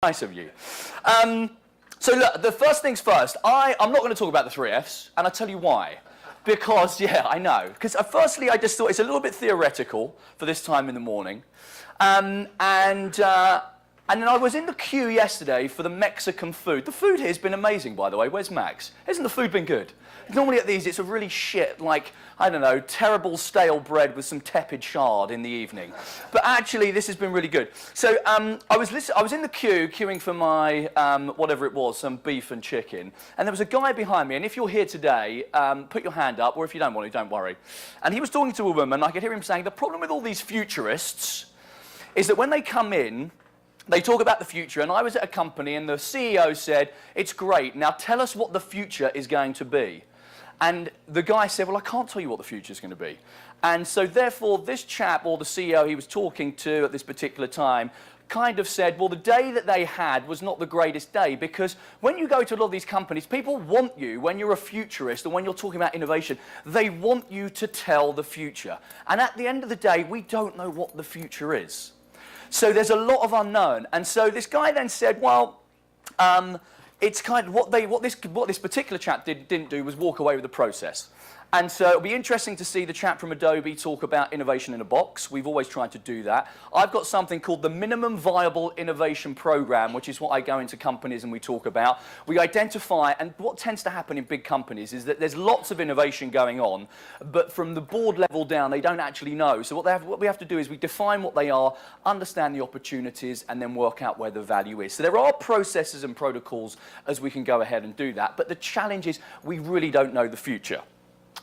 Nice of you. So look, the first things first, I'm not going to talk about the 3 Fs, and I'll tell you why. Because, yeah, I know. Because firstly, I just thought it's a little bit theoretical for this time in the morning. And then I was in the queue yesterday for the Mexican food. The food here has been amazing, by the way. Where's Max? Hasn't the food been good? Normally at these, it's a really shit, like, I don't know, terrible stale bread with some tepid chard in the evening. But actually, this has been really good. So I was in the queue, queuing for my, whatever it was, some beef and chicken. And there was a guy behind me. And if you're here today, put your hand up. Or if you don't want to, don't worry. And he was talking to a woman. I could hear him saying, the problem with all these futurists is that when they come in, they talk about the future, and I was at a company, and the CEO said, it's great, now tell us what the future is going to be. And the guy said, well, I can't tell you what the future is going to be. And so therefore, this chap, or the CEO he was talking to at this particular time, kind of said, well, the day that they had was not the greatest day, because when you go to a lot of these companies, people want you, when you're a futurist, or when you're talking about innovation, they want you to tell the future. And at the end of the day, we don't know what the future is. So there's a lot of unknown. And so this guy then said, well, it's kind of what this particular chap didn't do was walk away with the process. And so it'll be interesting to see the chap from Adobe talk about innovation in a box. We've always tried to do that. I've got something called the Minimum Viable Innovation Program, which is what I go into companies and we talk about. We identify, and what tends to happen in big companies is that there's lots of innovation going on, but from the board level down, they don't actually know. So what we have to do is we define what they are, understand the opportunities, and then work out where the value is. So there are processes and protocols as we can go ahead and do that, but the challenge is we really don't know the future.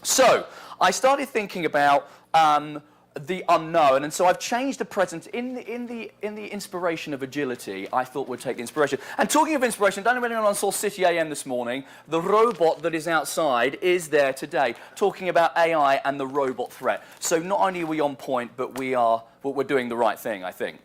So I started thinking about the unknown, and so I've changed the present in the inspiration of agility. I thought we'd take the inspiration. And talking of inspiration, I don't know if anyone saw City AM this morning. The robot that is outside is there today, talking about AI and the robot threat. So not only are we on point, but we're doing the right thing, I think.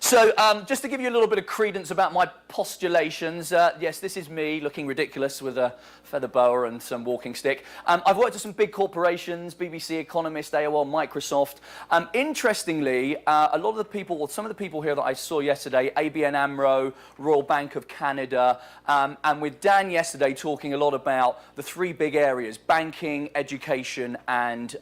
So just to give you a little bit of credence about my postulations, yes, this is me looking ridiculous with a feather boa and some walking stick. I've worked at some big corporations, BBC, Economist, AOL, Microsoft. Interestingly, a lot of the people, or some of the people here that I saw yesterday, ABN AMRO, Royal Bank of Canada, and with Dan yesterday talking a lot about the 3 big areas, banking, education, and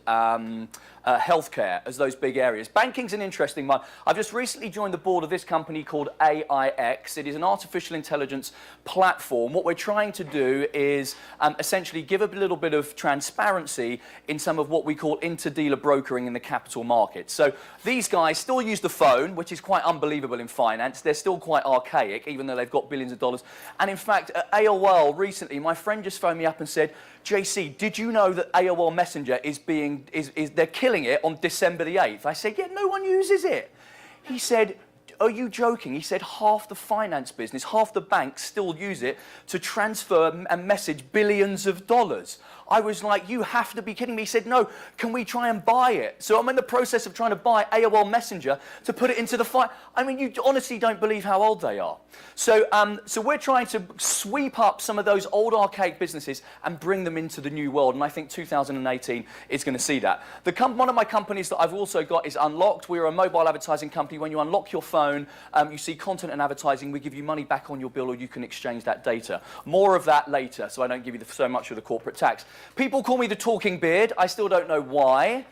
healthcare as those big areas. Banking's an interesting one. I've just recently joined the board of this company called AIX. It is an artificial intelligence platform. What we're trying to do is essentially give a little bit of transparency in some of what we call inter-dealer brokering in the capital markets. So these guys still use the phone, which is quite unbelievable in finance. They're still quite archaic, even though they've got billions of dollars. And in fact, at AOL recently, my friend just phoned me up and said, JC, did you know that AOL Messenger they're killing it on December the 8th? I said, yeah, no one uses it. He said, are you joking? He said half the finance business, half the banks still use it to transfer and message billions of dollars. I was like, you have to be kidding me. He said, no, can we try and buy it? So I'm in the process of trying to buy AOL Messenger to put it into the fight. I mean, you honestly don't believe how old they are. So, so we're trying to sweep up some of those old archaic businesses and bring them into the new world. And I think 2018 is going to see that. One of my companies that I've also got is Unlocked. We're a mobile advertising company. When you unlock your phone, you see content and advertising. We give you money back on your bill, or you can exchange that data. More of that later, so I don't give you so much of the corporate tax. People call me the talking beard. I still don't know why.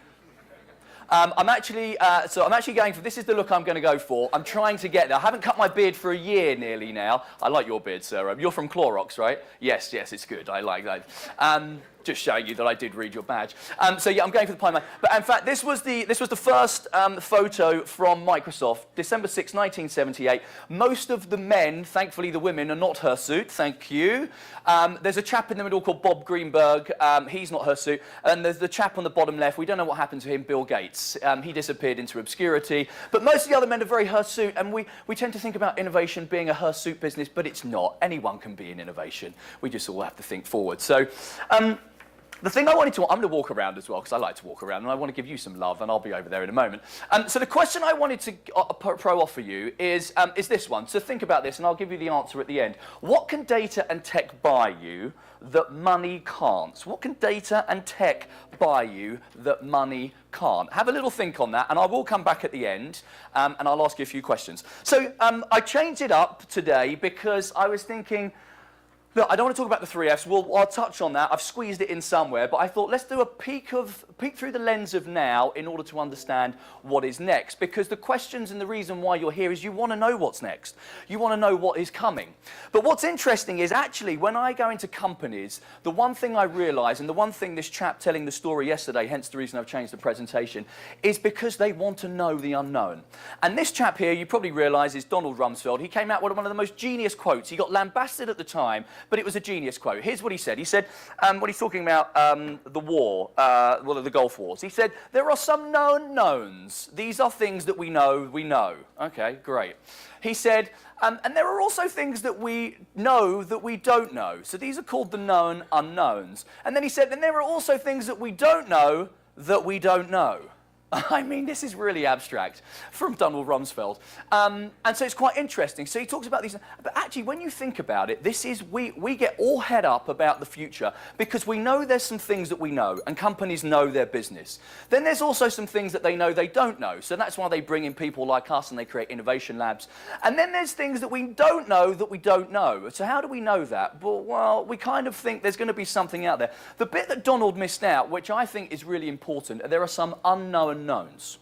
I'm actually going for, this is the look I'm going to go for. I'm trying to get there. I haven't cut my beard for a year nearly now. I like your beard, sir. You're from Clorox, right? Yes, it's good. I like that. Just showing you that I did read your badge. So yeah, I'm going for the pie man. But in fact, this was the first photo from Microsoft, December 6, 1978. Most of the men, thankfully the women, are not hirsute. Thank you. There's a chap in the middle called Bob Greenberg. He's not hirsute. And there's the chap on the bottom left. We don't know what happened to him, Bill Gates. He disappeared into obscurity. But most of the other men are very hirsute. And we tend to think about innovation being a hirsute business, but it's not. Anyone can be in innovation. We just all have to think forward. So. The thing I'm going to walk around as well, because I like to walk around, and I want to give you some love, and I'll be over there in a moment. So the question I wanted to offer you is this one. So think about this, and I'll give you the answer at the end. What can data and tech buy you that money can't? What can data and tech buy you that money can't? Have a little think on that, and I will come back at the end, and I'll ask you a few questions. So I changed it up today because I was thinking, look, I don't want to talk about the 3Fs. I'll touch on that. I've squeezed it in somewhere. But I thought, let's do a peek through the lens of now in order to understand what is next. Because the questions and the reason why you're here is you want to know what's next. You want to know what is coming. But what's interesting is actually when I go into companies, the one thing I realise, and the one thing this chap telling the story yesterday, hence the reason I've changed the presentation, is because they want to know the unknown. And this chap here, you probably realise, is Donald Rumsfeld. He came out with one of the most genius quotes. He got lambasted at the time, but it was a genius quote. Here's what he said. He said, when he's talking about the war, the Gulf Wars, he said, there are some known knowns. These are things that we know. Okay, great. He said, and there are also things that we know that we don't know. So these are called the known unknowns. And then he said, and there are also things that we don't know that we don't know. I mean, this is really abstract from Donald Rumsfeld. And so it's quite interesting. So he talks about these. But actually, when you think about it, we get all head up about the future because we know there's some things that we know, and companies know their business. Then there's also some things that they know they don't know. So that's why they bring in people like us and they create innovation labs. And then there's things that we don't know that we don't know. So how do we know that? Well, we kind of think there's going to be something out there. The bit that Donald missed out, which I think is really important, there are some unknown knowns.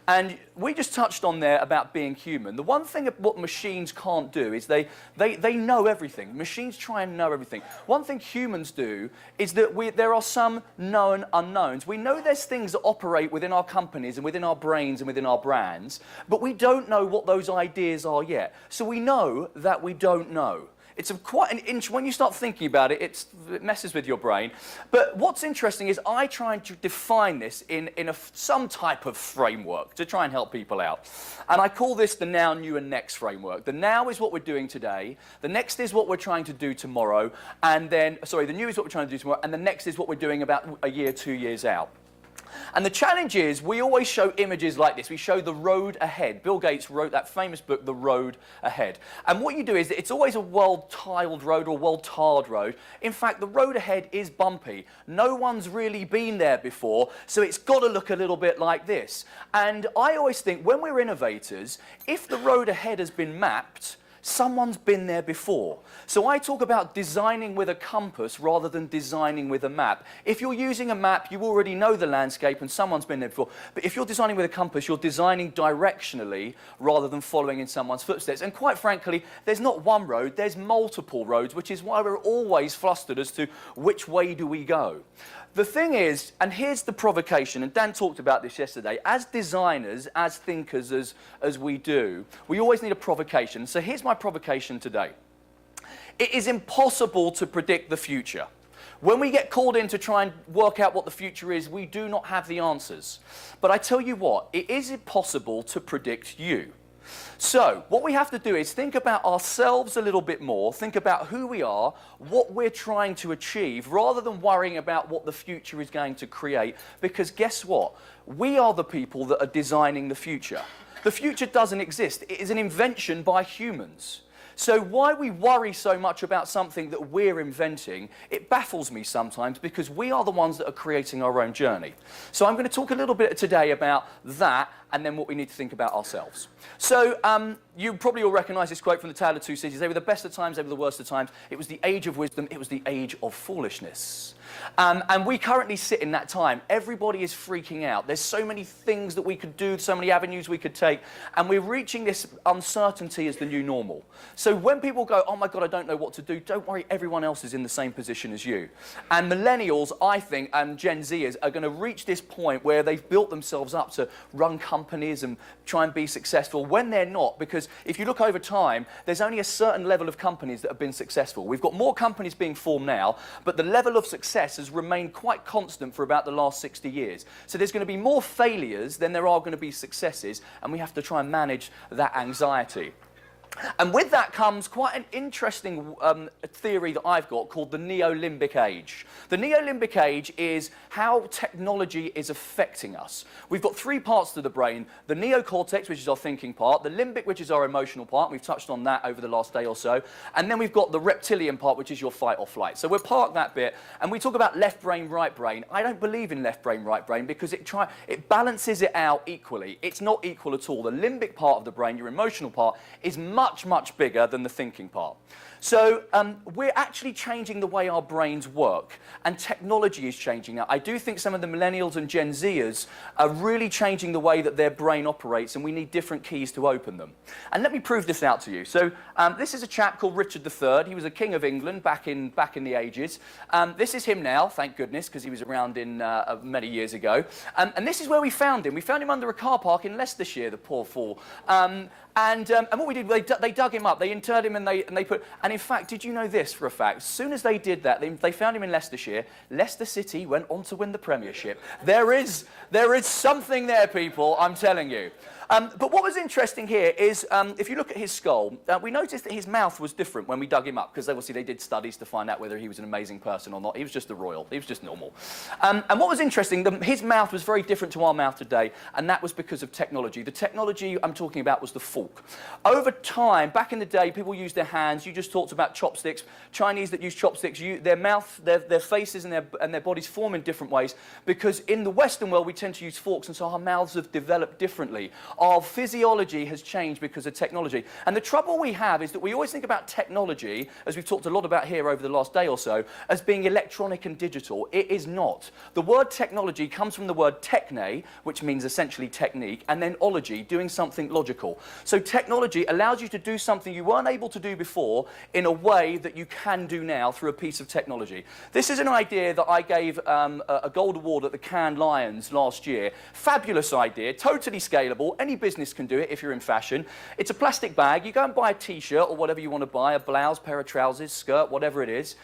And we just touched on there about being human. The one thing what machines can't do is they know everything. Machines try and know everything. One thing humans do is that there are some known unknowns. We know there's things that operate within our companies and within our brains and within our brands, but we don't know what those ideas are yet. So we know that we don't know. It's quite an inch. When you start thinking about it, it messes with your brain. But what's interesting is I try to define this in some type of framework to try and help people out. And I call this the now, new, and next framework. The now is what we're doing today. The next is what we're trying to do tomorrow. And then, sorry, the new is what we're trying to do tomorrow. And the next is what we're doing about a year, 2 years out. And the challenge is we always show images like this. We show the road ahead. Bill Gates wrote that famous book, The Road Ahead. And what you do is it's always a well-tiled road or well-tarred road. In fact, the road ahead is bumpy. No one's really been there before, so it's got to look a little bit like this. And I always think when we're innovators, if the road ahead has been mapped, someone's been there before. So I talk about designing with a compass rather than designing with a map. If you're using a map, you already know the landscape and someone's been there before. But if you're designing with a compass, you're designing directionally rather than following in someone's footsteps. And quite frankly, there's not one road, there's multiple roads, which is why we're always flustered as to which way do we go. The thing is, and here's the provocation, and Dan talked about this yesterday, as designers, as thinkers, as we do, we always need a provocation. So here's my provocation today. It is impossible to predict the future. When we get called in to try and work out what the future is, we do not have the answers. But I tell you what, it is impossible to predict you. So what we have to do is think about ourselves a little bit more, think about who we are, what we're trying to achieve, rather than worrying about what the future is going to create, because guess what? We are the people that are designing the future. The future doesn't exist. It is an invention by humans. So why we worry so much about something that we're inventing, it baffles me sometimes because we are the ones that are creating our own journey. So I'm going to talk a little bit today about that and then what we need to think about ourselves. So you probably all recognize this quote from The Tale of Two Cities. They were the best of times, they were the worst of times. It was the age of wisdom, it was the age of foolishness. And we currently sit in that time. Everybody is freaking out. There's so many things that we could do, so many avenues we could take, and we're reaching this uncertainty as the new normal. So when people go, oh my God, I don't know what to do, don't worry, everyone else is in the same position as you. And millennials, I think, and Gen Zers are going to reach this point where they've built themselves up to run companies and try and be successful when they're not, because if you look over time, there's only a certain level of companies that have been successful. We've got more companies being formed now, but the level of success has remained quite constant for about the last 60 years. So there's going to be more failures than there are going to be successes, and we have to try and manage that anxiety. And with that comes quite an interesting theory that I've got called the Limbic Age. The Limbic Age is how technology is affecting us. We've got three parts to the brain: the neocortex, which is our thinking part; the limbic, which is our emotional part. We've touched on that over the last day or so. And then we've got the reptilian part, which is your fight or flight. So we'll park that bit, and we talk about left brain, right brain. I don't believe in left brain, right brain, because it balances it out equally. It's not equal at all. The limbic part of the brain, your emotional part, is much bigger than the thinking part. So we're actually changing the way our brains work, and technology is changing now. I do think some of the millennials and Gen Zers are really changing the way that their brain operates, and we need different keys to open them. And let me prove this out to you. So this is a chap called Richard III. He was a king of England back in the ages. This is him now, thank goodness, because he was around in many years ago. And this is where we found him. We found him under a car park in Leicestershire, the poor fool. And what we did, they dug him up, they interred him, and they put. And in fact, did you know this for a fact? As soon as they did that, they found him in Leicestershire. Leicester City went on to win the Premiership. There is something there, people. I'm telling you. But what was interesting here is, if you look at his skull, we noticed that his mouth was different when we dug him up, because obviously they did studies to find out whether he was an amazing person or not. He was just a royal. He was just normal. And what was interesting, his mouth was very different to our mouth today, and that was because of technology. The technology I'm talking about was the fork. Over time, back in the day, people used their hands. You just talked about chopsticks. Chinese that use chopsticks, their mouth, their faces and their bodies form in different ways, because in the Western world, we tend to use forks, and so our mouths have developed differently. Our physiology has changed because of technology. And the trouble we have is that we always think about technology, as we've talked a lot about here over the last day or so, as being electronic and digital. It is not. The word technology comes from the word techne, which means essentially technique, and then ology, doing something logical. So technology allows you to do something you weren't able to do before in a way that you can do now through a piece of technology. This is an idea that I gave a gold award at the Cannes Lions last year. Fabulous idea, totally scalable. Any business can do it if you're in fashion. It's a plastic bag. You go and buy a t-shirt or whatever you want to buy, a blouse, pair of trousers, skirt, whatever it is,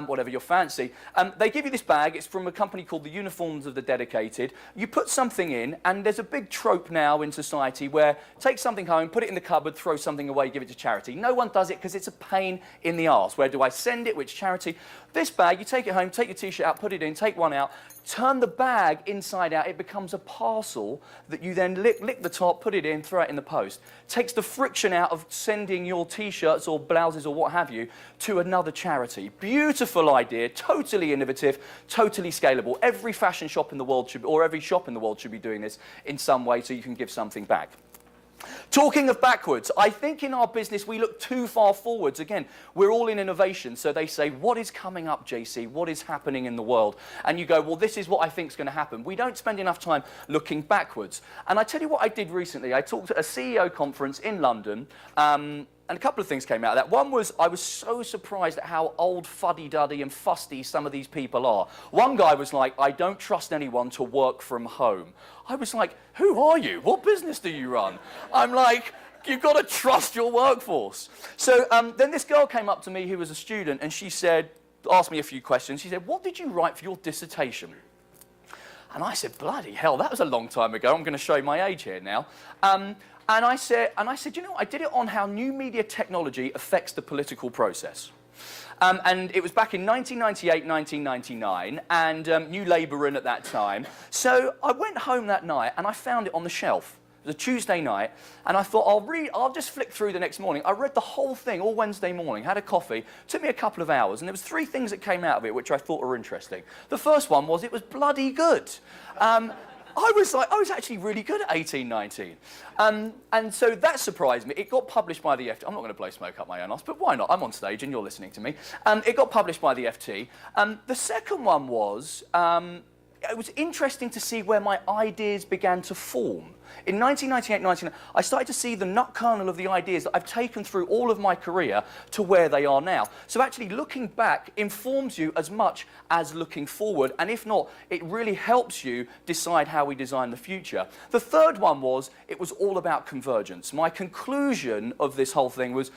whatever your fancy. They give you this bag. It's from a company called the Uniforms of the Dedicated. You put something in, and there's a big trope now in society where take something home, put it in the cupboard, throw something away, give it to charity. No one does it because it's a pain in the arse. Where do I send it? Which charity? This bag, you take it home, take your t-shirt out, put it in, take one out, turn the bag inside out. It becomes a parcel that you then lick the top, put it in, throw it in the post. Takes the friction out of sending your t-shirts or blouses or what have you to another charity. Beautiful idea, totally innovative, totally scalable. Every fashion shop in the world should, or every shop in the world should be doing this in some way so you can give something back. Talking of backwards, I think in our business we look too far forwards. Again, we're all in innovation, so they say, what is coming up, JC? What is happening in the world? And you go, well, this is what I think is going to happen. We don't spend enough time looking backwards. And I tell you what I did recently. I talked at a CEO conference in London, and a couple of things came out of that. One was I was so surprised at how old, fuddy-duddy and fusty some of these people are. One guy was like, I don't trust anyone to work from home. I was like, who are you? What business do you run? I'm like, you've got to trust your workforce. So then this girl came up to me who was a student, and she said, asked me a few questions. She said, what did you write for your dissertation? And I said, bloody hell, that was a long time ago. I'm going to show you my age here now. And I said, you know, I did it on how new media technology affects the political process. And it was back in 1998, 1999, and New Labour in at that time. So I went home that night, and I found it on the shelf. It was a Tuesday night, and I thought, I'll just flick through the next morning. I read the whole thing all Wednesday morning, had a coffee, took me a couple of hours, and there was three things that came out of it which I thought were interesting. The first one was it was bloody good. I was actually really good at 18, 19. And so that surprised me. It got published by the FT. I'm not going to blow smoke up my own ass, but why not? I'm on stage and you're listening to me. It got published by the FT. The second one was, it was interesting to see where my ideas began to form. In 1998, 1999, I started to see the nut kernel of the ideas that I've taken through all of my career to where they are now. So actually looking back informs you as much as looking forward, and if not, it really helps you decide how we design the future. The third one was, it was all about convergence. My conclusion of this whole thing was,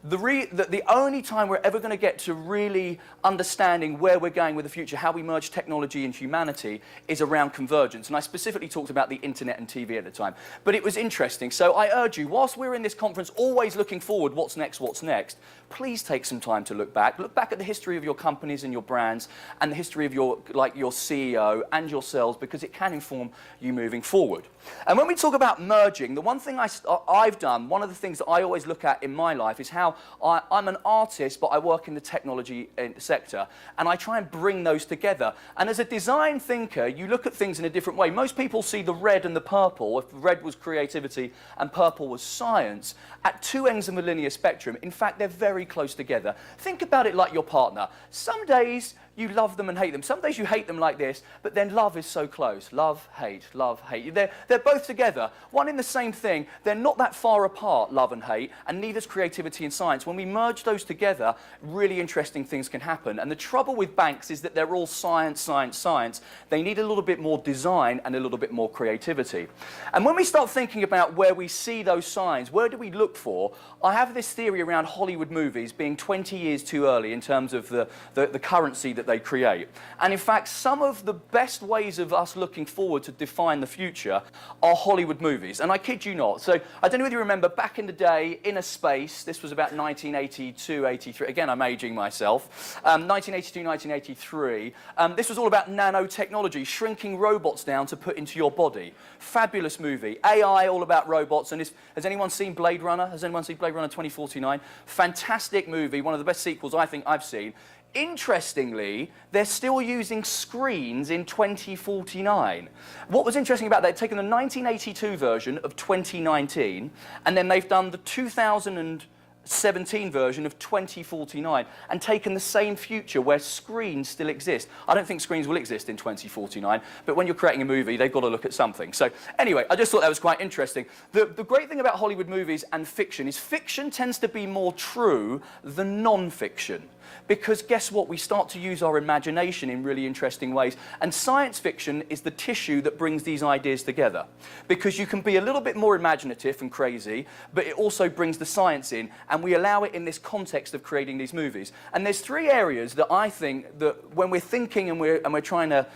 the only time we're ever going to get to really understanding where we're going with the future, how we merge technology and humanity, is around convergence. And I specifically talked about the internet and TV at the time. But it was interesting. So I urge you, whilst we're in this conference always looking forward, what's next, please take some time to look back. Look back at the history of your companies and your brands and the history of your CEO and yourselves, because it can inform you moving forward. And when we talk about merging, the one thing I've done, one of the things that I always look at in my life is how I'm an artist, but I work in the technology sector, and I try and bring those together. And as a design thinker, you look at things in a different way. Most people see the red and the purple, if red was creativity and purple was science, at two ends of a linear spectrum. In fact, they're very close together. Think about it like your partner. Some days you love them and hate them. Some days you hate them like this, but then love is so close. Love, hate, love, hate. They're both together, one in the same thing. They're not that far apart, love and hate, and neither's creativity and science. When we merge those together, really interesting things can happen. And the trouble with banks is that they're all science, science, science. They need a little bit more design and a little bit more creativity. And when we start thinking about where we see those signs, where do we look for? I have this theory around Hollywood movies being 20 years too early in terms of the currency that they create. And in fact, some of the best ways of us looking forward to define the future are Hollywood movies. And I kid you not. So I don't know whether you remember back in the day, Inner Space, this was about 1982, 83. Again, I'm aging myself. 1982, 1983. This was all about nanotechnology, shrinking robots down to put into your body. Fabulous movie. AI, all about robots. And has anyone seen Blade Runner? Has anyone seen Blade Runner 2049? Fantastic movie, one of the best sequels I think I've seen. Interestingly, they're still using screens in 2049. What was interesting about that, they've taken the 1982 version of 2019, and then they've done the 2017 version of 2049 and taken the same future where screens still exist. I don't think screens will exist in 2049, but when you're creating a movie, they've got to look at something. So anyway, I just thought that was quite interesting. The great thing about Hollywood movies and fiction is fiction tends to be more true than non-fiction. Because guess what? We start to use our imagination in really interesting ways. And science fiction is the tissue that brings these ideas together. Because you can be a little bit more imaginative and crazy, but it also brings the science in, and we allow it in this context of creating these movies. And there's three areas that I think that when we're thinking and we're trying to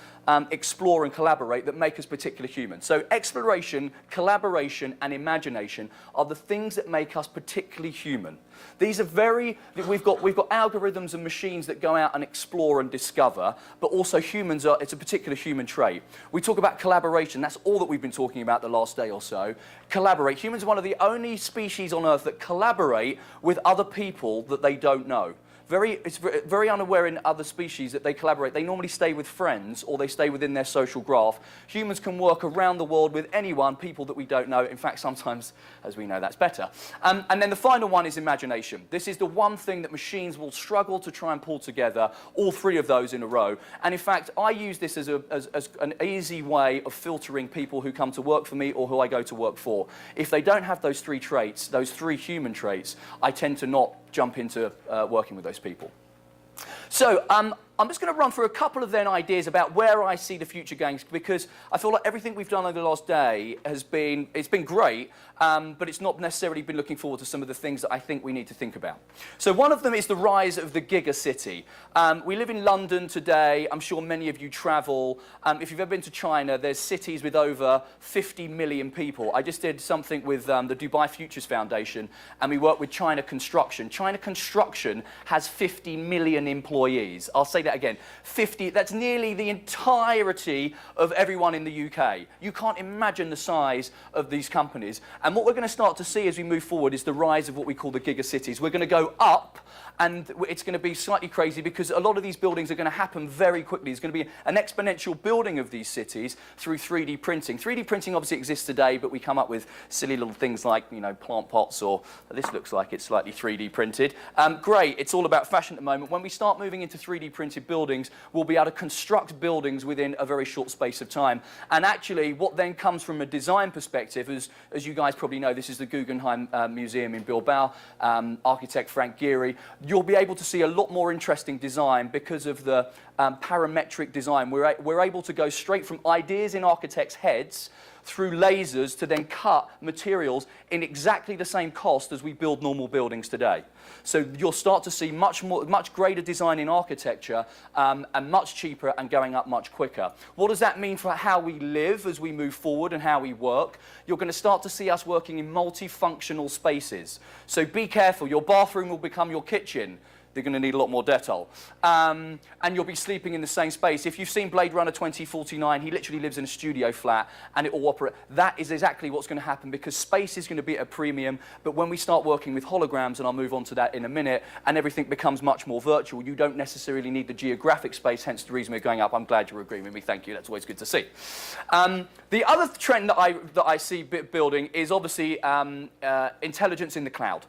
explore and collaborate that make us particularly human. So exploration, collaboration, and imagination are the things that make us particularly human. These are we've got algorithms and machines that go out and explore and discover, but also humans it's a particular human trait. We talk about collaboration, that's all that we've been talking about the last day or so. Collaborate. Humans are one of the only species on Earth that collaborate with other people that they don't know. It's very unaware in other species that they collaborate. They normally stay with friends or they stay within their social graph. Humans can work around the world with anyone, people that we don't know. In fact, sometimes, as we know, that's better. And then the final one is imagination. This is the one thing that machines will struggle to try and pull together, all three of those in a row. And in fact, I use this as an easy way of filtering people who come to work for me or who I go to work for. If they don't have those three traits, those three human traits, I tend to not jump into working with those people. So I'm just going to run through a couple of then ideas about where I see the future going, because I feel like everything we've done over the last day it's been great, but it's not necessarily been looking forward to some of the things that I think we need to think about. So one of them is the rise of the Giga city. We live in London today. I'm sure many of you travel. If you've ever been to China, there's cities with over 50 million people. I just did something with the Dubai Futures Foundation, and we work with China Construction. China Construction has 50 million employees. I'll say that again, 50, that's nearly the entirety of everyone in the UK. You can't imagine the size of these companies. And what we're going to start to see as we move forward is the rise of what we call the Giga cities. We're going to go up, and it's going to be slightly crazy because a lot of these buildings are going to happen very quickly. There's going to be an exponential building of these cities through 3D printing. 3D printing obviously exists today, but we come up with silly little things like, you know, plant pots, or this looks like it's slightly 3D printed. Great, it's all about fashion at the moment. When we start moving into 3D printed buildings, we'll be able to construct buildings within a very short space of time. And actually, what then comes from a design perspective, as you guys probably know, this is the Guggenheim Museum in Bilbao, architect Frank Gehry. You'll be able to see a lot more interesting design because of the parametric design. We're able to go straight from ideas in architects' heads through lasers to then cut materials in exactly the same cost as we build normal buildings today. So you'll start to see much greater design in architecture and much cheaper and going up much quicker. What does that mean for how we live as we move forward and how we work? You're going to start to see us working in multifunctional spaces. So be careful, your bathroom will become your kitchen. They're going to need a lot more Dettol. And you'll be sleeping in the same space. If you've seen Blade Runner 2049, he literally lives in a studio flat, and it will operate. That is exactly what's going to happen, because space is going to be at a premium. But when we start working with holograms, and I'll move on to that in a minute, and everything becomes much more virtual, you don't necessarily need the geographic space, hence the reason we're going up. I'm glad you're agreeing with me. Thank you. That's always good to see. The other trend that I see building is obviously intelligence in the cloud.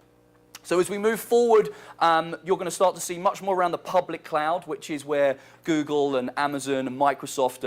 So as we move forward, you're going to start to see much more around the public cloud, which is where Google and Amazon and Microsoft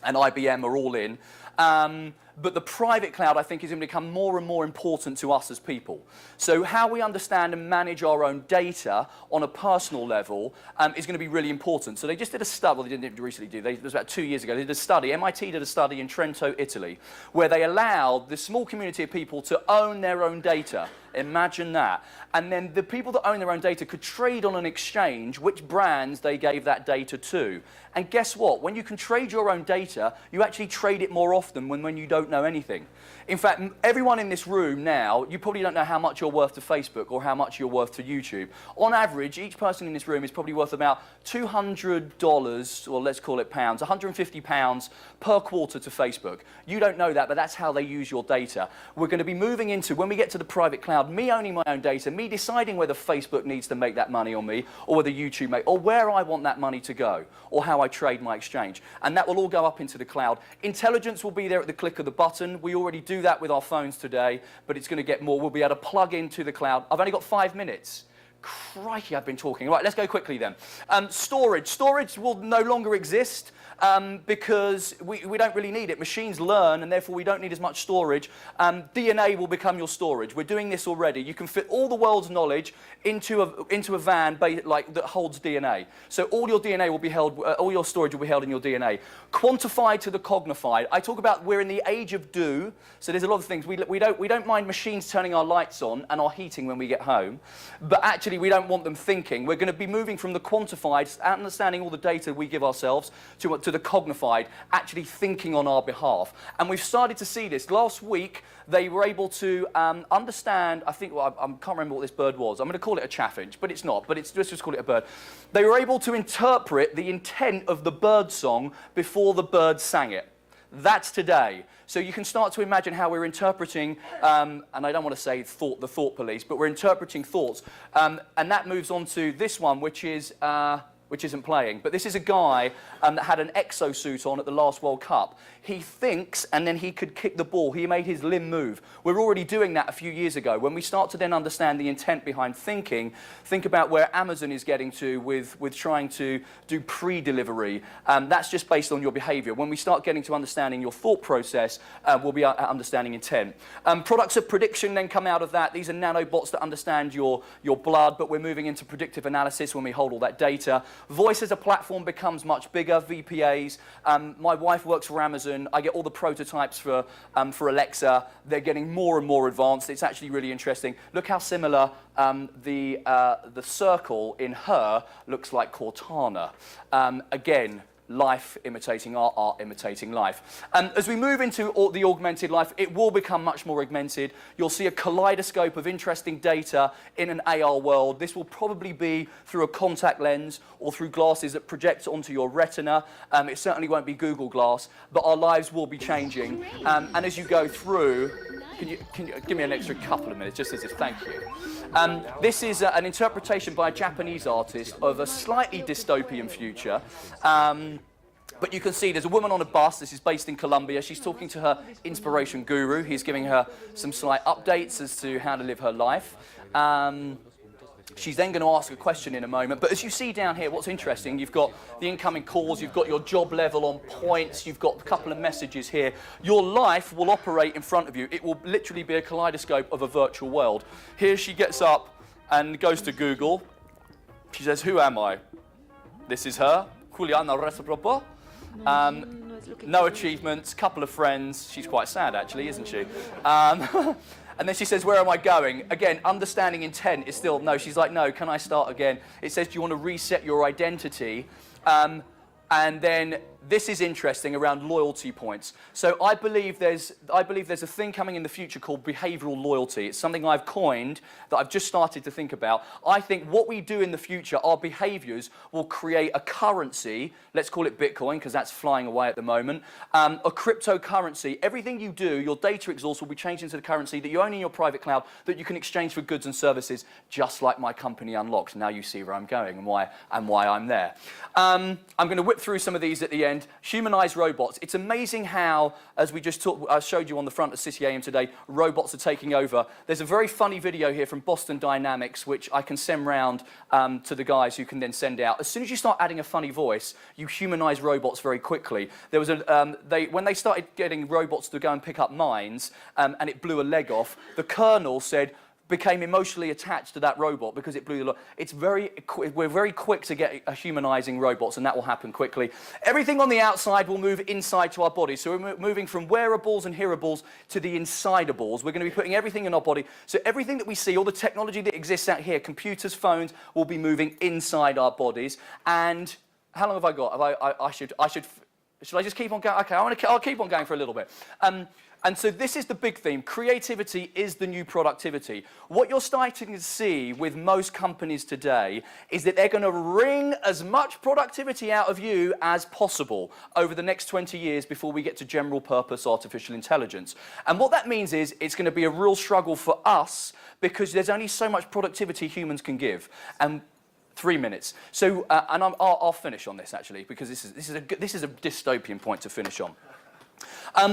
and IBM are all in. But the private cloud, I think, is going to become more and more important to us as people. So how we understand and manage our own data on a personal level is going to be really important. So they just did a study, well, they didn't recently do, it was about 2 years ago, they did a study, MIT did a study in Trento, Italy, where they allowed this small community of people to own their own data. Imagine that. And then the people that own their own data could trade on an exchange which brands they gave that data to. And guess what? When you can trade your own data, you actually trade it more often than when you don't know anything. In fact, everyone in this room now, you probably don't know how much you're worth to Facebook or how much you're worth to YouTube. On average, each person in this room is probably worth about $200, or let's call it pounds, £150 per quarter to Facebook. You don't know that, but that's how they use your data. We're going to be moving into, when we get to the private cloud, me owning my own data, me deciding whether Facebook needs to make that money on me, or whether YouTube may, or where I want that money to go, or how I trade my exchange. And that will all go up into the cloud. Intelligence will be there at the click of the button. We already do that with our phones today, but it's going to get more. We'll be able to plug into the cloud. I've only got 5 minutes. Crikey, I've been talking. Right, let's go quickly then. Storage. Storage will no longer exist because we don't really need it. Machines learn, and therefore we don't need as much storage. DNA will become your storage. We're doing this already. You can fit all the world's knowledge into a van that holds DNA. So all your DNA will be held, all your storage will be held in your DNA. Quantified to the cognified. I talk about we're in the age of do. So there's a lot of things. We don't mind machines turning our lights on and our heating when we get home, but actually we don't want them thinking. We're going to be moving from the quantified, understanding all the data we give ourselves, to the cognified, actually thinking on our behalf. And we've started to see this. Last week, they were able to understand, I think, well, I can't remember what this bird was. I'm going to call it a chaffinch, but it's not. But let's just call it a bird. They were able to interpret the intent of the bird song before the bird sang it. That's today. So you can start to imagine how we're interpreting, and I don't want to say the thought police, but we're interpreting thoughts. And that moves on to this one, which isn't playing. But this is a guy that had an exosuit on at the last World Cup. He thinks, and then he could kick the ball. He made his limb move. We're already doing that a few years ago. When we start to then understand the intent behind thinking, think about where Amazon is getting to with trying to do pre-delivery. That's just based on your behavior. When we start getting to understanding your thought process, we'll be understanding intent. Products of prediction then come out of that. These are nanobots that understand your blood, but we're moving into predictive analysis when we hold all that data. Voice as a platform becomes much bigger, VPAs. My wife works for Amazon. I get all the prototypes for Alexa. They're getting more and more advanced. It's actually really interesting. Look how similar the circle in her looks like Cortana. Again, life imitating art, art imitating life. As we move into the augmented life, it will become much more augmented. You'll see a kaleidoscope of interesting data in an AR world. This will probably be through a contact lens or through glasses that project onto your retina. It certainly won't be Google Glass, but our lives will be changing. And as you go through, can you give me an extra couple of minutes, just as if thank you. This is an interpretation by a Japanese artist of a slightly dystopian future. But you can see there's a woman on a bus. This is based in Colombia. She's talking to her inspiration guru. He's giving her some slight updates as to how to live her life. She's then going to ask a question in a moment. But as you see down here, what's interesting, you've got the incoming calls, you've got your job level on points, you've got a couple of messages here. Your life will operate in front of you. It will literally be a kaleidoscope of a virtual world. Here she gets up and goes to Google. She says, "Who am I?" This is her. Juliana Retropo. No achievements, couple of friends. She's quite sad, actually, isn't she? And then she says, where am I going? Again, understanding intent is still no. She's like, no, can I start again? It says, do you want to reset your identity? And then this is interesting around loyalty points. So I believe there's a thing coming in the future called behavioral loyalty. It's something I've coined that I've just started to think about. I think what we do in the future, our behaviors will create a currency. Let's call it Bitcoin because that's flying away at the moment. A cryptocurrency. Everything you do, your data exhaust will be changed into the currency that you own in your private cloud that you can exchange for goods and services, just like my company Unlocked. Now you see where I'm going and why I'm there. I'm going to whip through some of these at the end. Humanized robots. It's amazing how, as we just talked, I showed you on the front of City AM today, robots are taking over. There's a very funny video here from Boston Dynamics, which I can send round to the guys who can then send out. As soon as you start adding a funny voice, you humanize robots very quickly. There was when they started getting robots to go and pick up mines, and it blew a leg off, the colonel became emotionally attached to that robot because it blew the lot. We're very quick to get humanizing robots, and that will happen quickly. Everything on the outside will move inside to our body. So we're moving from wearables and hearables to the insidables. We're going to be putting everything in our body. So everything that we see, all the technology that exists out here, computers, phones, will be moving inside our bodies. And how long have I got? Should I just keep on going? Okay, I'll keep on going for a little bit. And so this is the big theme. Creativity is the new productivity. What you're starting to see with most companies today is that they're going to wring as much productivity out of you as possible over the next 20 years before we get to general purpose artificial intelligence. And what that means is it's going to be a real struggle for us because there's only so much productivity humans can give. And 3 minutes. So, and I'll finish on this actually because this is a dystopian point to finish on.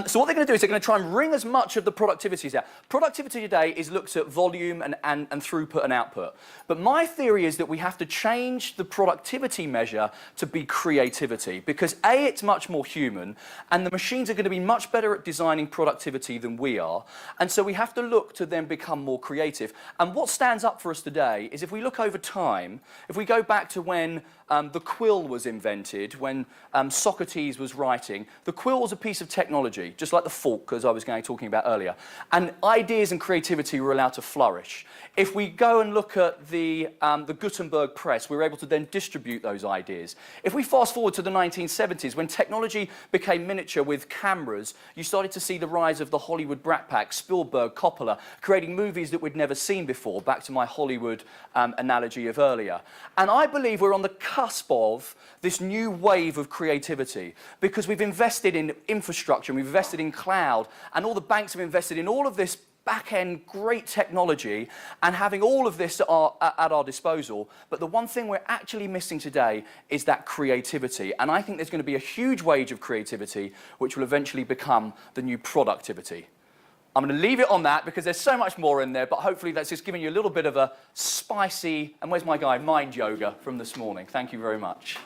So what they're going to do is they're going to try and wring as much of the productivities out. Productivity today is looked at volume and throughput and output. But my theory is that we have to change the productivity measure to be creativity because A, it's much more human, and the machines are going to be much better at designing productivity than we are. And so we have to look to then become more creative. And what stands up for us today is if we look over time, if we go back to when the quill was invented, when Socrates was writing, the quill was a piece of technology, just like the fork, as I was talking about earlier. And ideas and creativity were allowed to flourish. If we go and look at the Gutenberg press, we were able to then distribute those ideas. If we fast forward to the 1970s, when technology became miniature with cameras, you started to see the rise of the Hollywood Brat Pack, Spielberg, Coppola, creating movies that we'd never seen before, back to my Hollywood analogy of earlier. And I believe we're on the cusp of this new wave of creativity because we've invested in infrastructure, we've invested in cloud, and all the banks have invested in all of this back-end great technology and having all of this at our disposal. But the one thing we're actually missing today is that creativity. And I think there's going to be a huge wave of creativity which will eventually become the new productivity. I'm going to leave it on that because there's so much more in there, but hopefully that's just giving you a little bit of a spicy, and where's my guy, mind yoga from this morning. Thank you very much.